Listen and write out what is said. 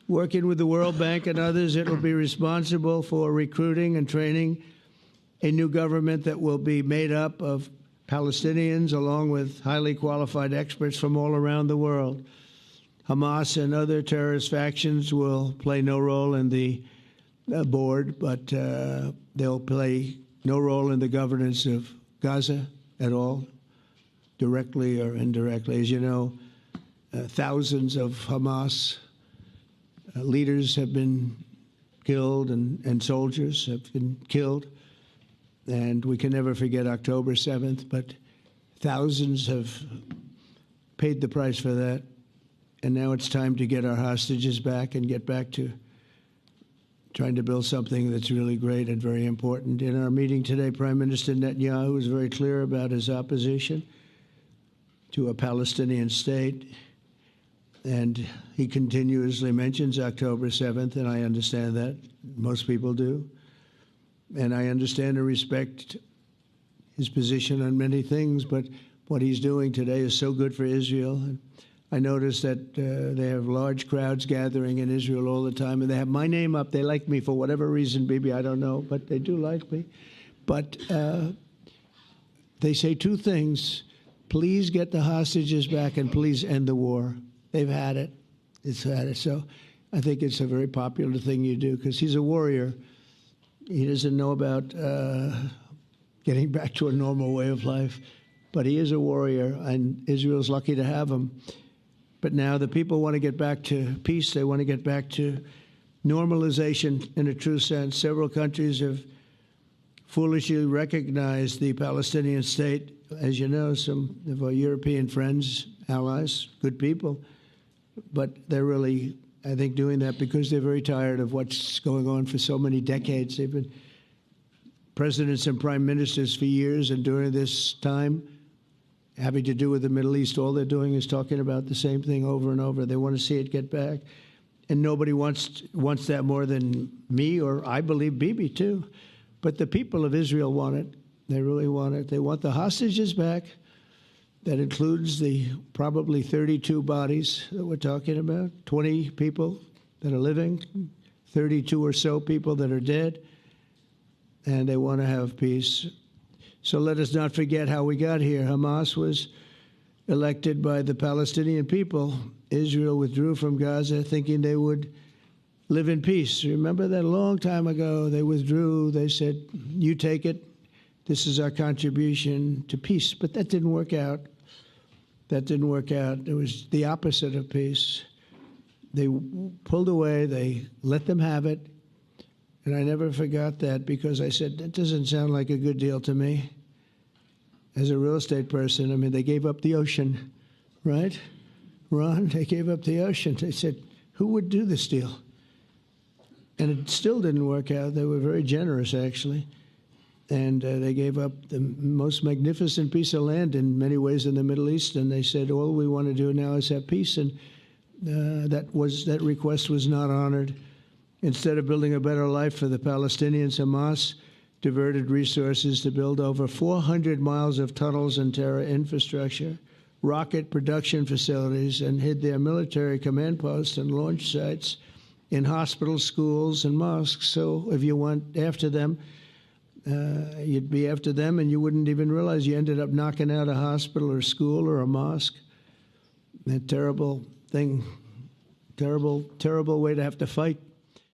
working with the World Bank and others, it will be responsible for recruiting and training a new government that will be made up of Palestinians along with highly qualified experts from all around the world. Hamas and other terrorist factions will play no role in the board, but they'll play no role in the governance of Gaza at all, directly or indirectly. As you know, thousands of Hamas leaders have been killed and soldiers have been killed. And we can never forget October 7th, but thousands have paid the price for that. And now it's time to get our hostages back and get back to trying to build something that's really great and very important. In our meeting today, Prime Minister Netanyahu was very clear about his opposition to a Palestinian state. And he continuously mentions October 7th, and I understand that. Most people do. And I understand and respect his position on many things, but what he's doing today is so good for Israel. And I noticed that they have large crowds gathering in Israel all the time, and they have my name up. They like me for whatever reason, Bibi, I don't know, but they do like me. But they say two things: please get the hostages back and please end the war. They've had it. It's had it. So I think it's a very popular thing you do, because he's a warrior. He doesn't know about getting back to a normal way of life, but he is a warrior, and Israel's lucky to have him. But now the people want to get back to peace. They want to get back to normalization in a true sense. Several countries have foolishly recognized the Palestinian state. As you know, some of our European friends, allies, good people, but they're really, I think, doing that because they're very tired of what's going on for so many decades. They've been presidents and prime ministers for years, and during this time, having to do with the Middle East, all they're doing is talking about the same thing over and over. They want to see it get back, and nobody wants that more than me, or I believe Bibi too. But the people of Israel want it. They really want it. They want the hostages back. That includes the probably 32 bodies that we're talking about, 20 people that are living, 32 or so people that are dead, and they want to have peace. So let us not forget how we got here. Hamas was elected by the Palestinian people. Israel withdrew from Gaza thinking they would live in peace. Remember that a long time ago? They withdrew. They said, you take it. This is our contribution to peace. But that didn't work out. That didn't work out. It was the opposite of peace. They pulled away. They let them have it. And I never forgot that, because I said, that doesn't sound like a good deal to me. As a real estate person, I mean, they gave up the ocean, right? Ron, they gave up the ocean. They said, who would do this deal? And it still didn't work out. They were very generous, actually. And they gave up the most magnificent piece of land in many ways in the Middle East. And they said, all we want to do now is have peace. And that request was not honored. Instead of building a better life for the Palestinians, Hamas diverted resources to build over 400 miles of tunnels and terror infrastructure, rocket production facilities, and hid their military command posts and launch sites in hospitals, schools, and mosques. So if you went after them, you'd be after them, and you wouldn't even realize you ended up knocking out a hospital or school or a mosque. That terrible thing, terrible way to have to fight.